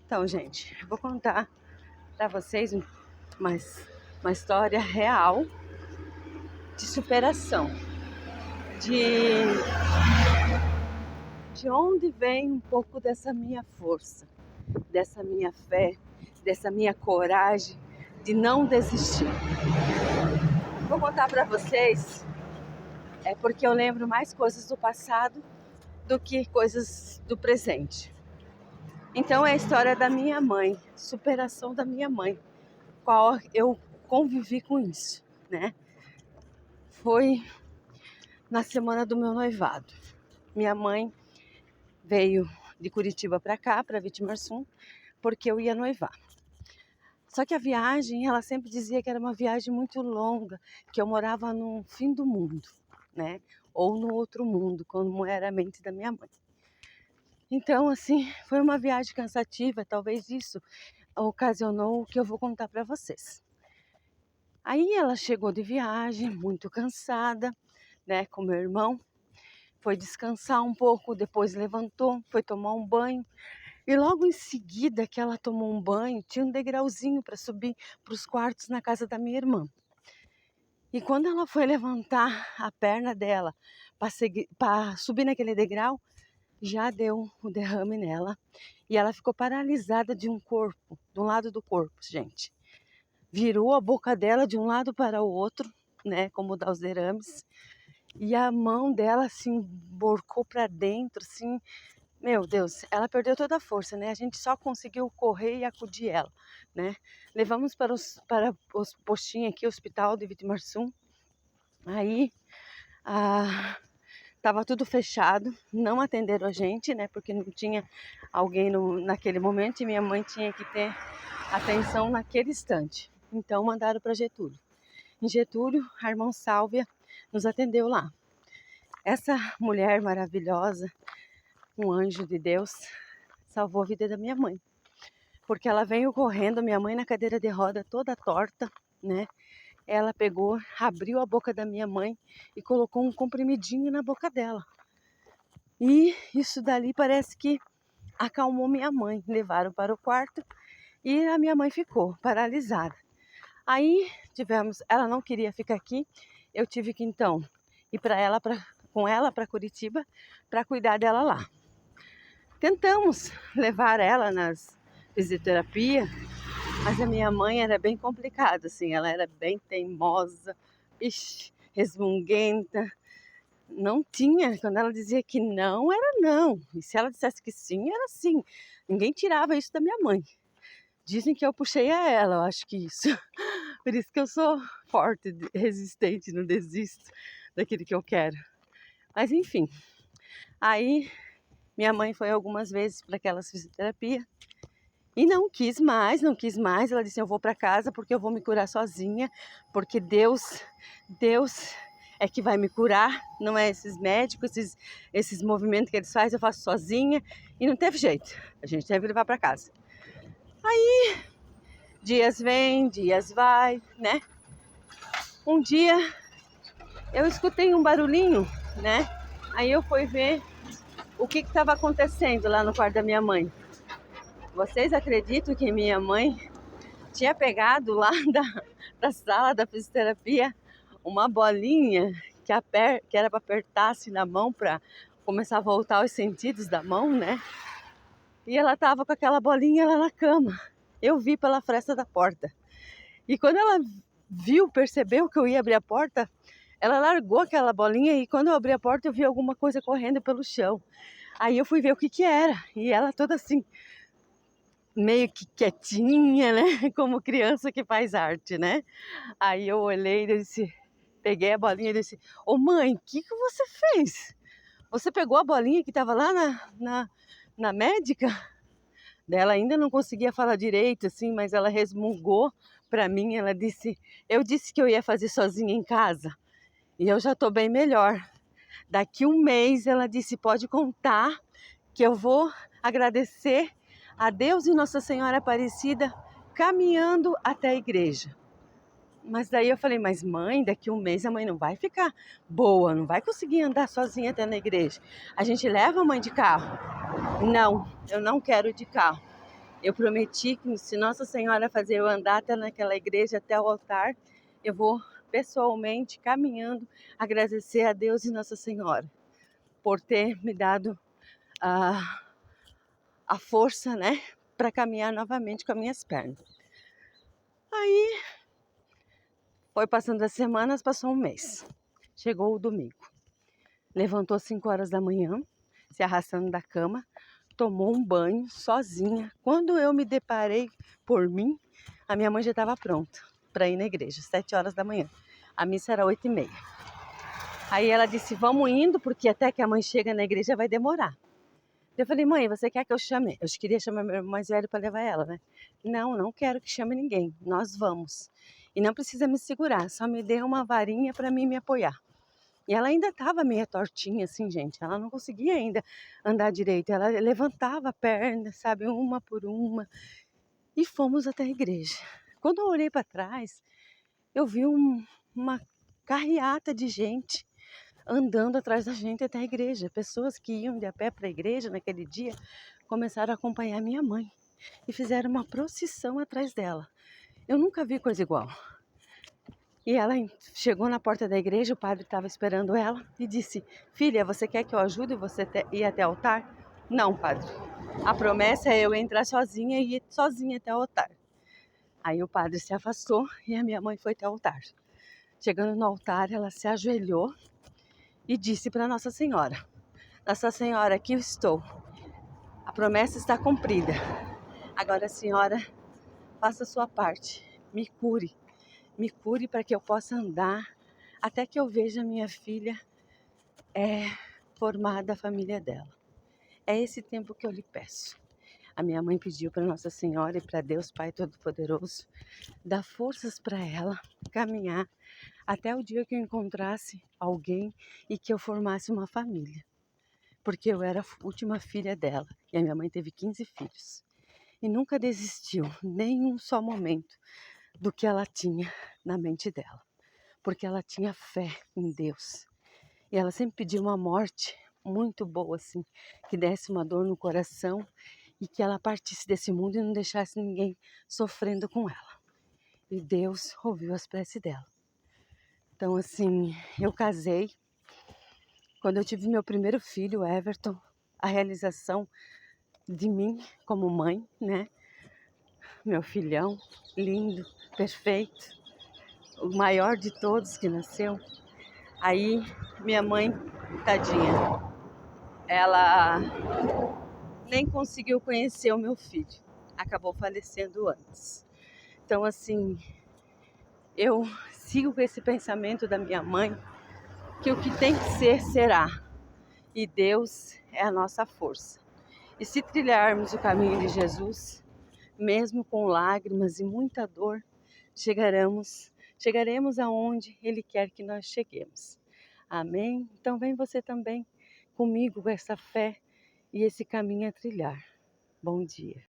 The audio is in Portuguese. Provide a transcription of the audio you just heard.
Então, gente, eu vou contar para vocês uma história real de superação, de onde vem um pouco dessa minha força, dessa minha fé, dessa minha coragem de não desistir. Vou contar para vocês, porque eu lembro mais coisas do passado do que coisas do presente. Então é a história da minha mãe, superação da minha mãe, qual eu convivi com isso, né? Foi na semana do meu noivado. Minha mãe veio de Curitiba para cá, para Vitimarsum, porque eu ia noivar. Só que a viagem, ela sempre dizia que era uma viagem muito longa, que eu morava no fim do mundo, né? Ou no outro mundo, como era a mente da minha mãe. Então, assim, foi uma viagem cansativa, talvez isso ocasionou o que eu vou contar para vocês. Aí ela chegou de viagem, muito cansada, né, com meu irmão, foi descansar um pouco, depois levantou, foi tomar um banho, e logo em seguida que ela tomou um banho, tinha um degrauzinho para subir para os quartos na casa da minha irmã. E quando ela foi levantar a perna dela para subir naquele degrau, já deu um derrame nela. E ela ficou paralisada de um lado do corpo, gente. Virou a boca dela de um lado para o outro, né, como dá os derames. E a mão dela, assim, emborcou para dentro, assim. Meu Deus, ela perdeu toda a força, né? A gente só conseguiu correr e acudir ela, né? Levamos para os postinhos aqui, o hospital de Vitimarsum. Aí, tava tudo fechado, não atenderam a gente, né? Porque não tinha alguém naquele momento e minha mãe tinha que ter atenção naquele instante. Então mandaram para Getúlio. Em Getúlio, a irmã Sálvia nos atendeu lá. Essa mulher maravilhosa, um anjo de Deus, salvou a vida da minha mãe. Porque ela veio correndo, minha mãe na cadeira de roda toda torta, né? Ela pegou, abriu a boca da minha mãe e colocou um comprimidinho na boca dela. E isso dali parece que acalmou minha mãe. Levaram para o quarto e a minha mãe ficou paralisada. Aí ela não queria ficar aqui, eu tive que então ir com ela para Curitiba para cuidar dela lá. Tentamos levar ela nas fisioterapia, mas a minha mãe era bem complicada, assim, ela era bem teimosa, resmunguenta. Não tinha, quando ela dizia que não, era não. E se ela dissesse que sim, era sim. Ninguém tirava isso da minha mãe. Dizem que eu puxei a ela, eu acho que isso. Por isso que eu sou forte, resistente, não desisto daquilo que eu quero. Mas enfim, aí minha mãe foi algumas vezes para aquela fisioterapia e não quis mais. Ela disse, eu vou para casa porque eu vou me curar sozinha, porque Deus é que vai me curar, não é esses médicos, esses movimentos que eles fazem, eu faço sozinha. E não teve jeito, a gente teve que levar para casa. Aí, dias vêm, dias vai, né? Um dia, eu escutei um barulhinho, né? Aí eu fui ver o que estava acontecendo lá no quarto da minha mãe. Vocês acreditam que minha mãe tinha pegado lá da sala da fisioterapia uma bolinha que era para apertar assim na mão para começar a voltar os sentidos da mão, né? E ela estava com aquela bolinha lá na cama. Eu vi pela fresta da porta. E quando ela percebeu que eu ia abrir a porta, ela largou aquela bolinha e quando eu abri a porta eu vi alguma coisa correndo pelo chão. Aí eu fui ver o que era. E ela toda assim, meio que quietinha, né? Como criança que faz arte, né? Aí eu olhei e disse, peguei a bolinha e disse, ô mãe, o que você fez? Você pegou a bolinha que estava lá na médica? Dela ainda não conseguia falar direito, assim, mas ela resmungou para mim, ela disse, eu disse que eu ia fazer sozinha em casa e eu já estou bem melhor. Daqui um mês, ela disse, pode contar que eu vou agradecer a Deus e Nossa Senhora Aparecida caminhando até a igreja. Mas daí eu falei, mas mãe, daqui um mês a mãe não vai ficar boa, não vai conseguir andar sozinha até na igreja. A gente leva a mãe de carro? Não, eu não quero ir de carro. Eu prometi que se Nossa Senhora fazer eu andar até naquela igreja, até o altar, eu vou pessoalmente, caminhando, agradecer a Deus e Nossa Senhora por ter me dado a, a força, né, para caminhar novamente com as minhas pernas. Aí foi passando as semanas, passou um mês. Chegou o domingo. Levantou 5 horas da manhã, se arrastando da cama, tomou um banho sozinha. Quando eu me deparei por mim, a minha mãe já estava pronta para ir na igreja, 7 horas da manhã. A missa era 8h30. Aí ela disse, vamos indo, porque até que a mãe chega na igreja vai demorar. Eu falei, mãe, você quer que eu chame? Eu queria chamar meu irmão mais velho para levar ela, né? Não, não quero que chame ninguém, nós vamos. E não precisa me segurar, só me dê uma varinha para mim me apoiar. E ela ainda estava meio tortinha, assim, gente. Ela não conseguia ainda andar direito. Ela levantava a perna, sabe, uma por uma. E fomos até a igreja. Quando eu olhei para trás, eu vi uma carreata de gente andando atrás da gente até a igreja. Pessoas que iam de a pé para a igreja naquele dia começaram a acompanhar minha mãe e fizeram uma procissão atrás dela. Eu nunca vi coisa igual. E ela chegou na porta da igreja, o padre estava esperando ela e disse, filha, você quer que eu ajude você ir até o altar? Não, padre. A promessa é eu entrar sozinha e ir sozinha até o altar. Aí o padre se afastou e a minha mãe foi até o altar. Chegando no altar, ela se ajoelhou e disse para Nossa Senhora, Nossa Senhora, aqui eu estou. A promessa está cumprida. Agora, a senhora, faça a sua parte. Me cure para que eu possa andar até que eu veja minha filha formada a família dela. É esse tempo que eu lhe peço. A minha mãe pediu para Nossa Senhora e para Deus Pai Todo-Poderoso dar forças para ela caminhar até o dia que eu encontrasse alguém e que eu formasse uma família. Porque eu era a última filha dela e a minha mãe teve 15 filhos. E nunca desistiu, nem um só momento, do que ela tinha na mente dela. Porque ela tinha fé em Deus. E ela sempre pediu uma morte muito boa, assim, que desse uma dor no coração e que ela partisse desse mundo e não deixasse ninguém sofrendo com ela. E Deus ouviu as preces dela. Então, assim, eu casei. Quando eu tive meu primeiro filho, Everton, a realização de mim como mãe, né? Meu filhão, lindo, perfeito, o maior de todos que nasceu. Aí, minha mãe, tadinha, ela nem conseguiu conhecer o meu filho. Acabou falecendo antes. Então, assim, eu sigo com esse pensamento da minha mãe, que o que tem que ser, será. E Deus é a nossa força. E se trilharmos o caminho de Jesus, mesmo com lágrimas e muita dor, chegaremos aonde Ele quer que nós cheguemos. Amém? Então vem você também comigo com essa fé e esse caminho a trilhar. Bom dia.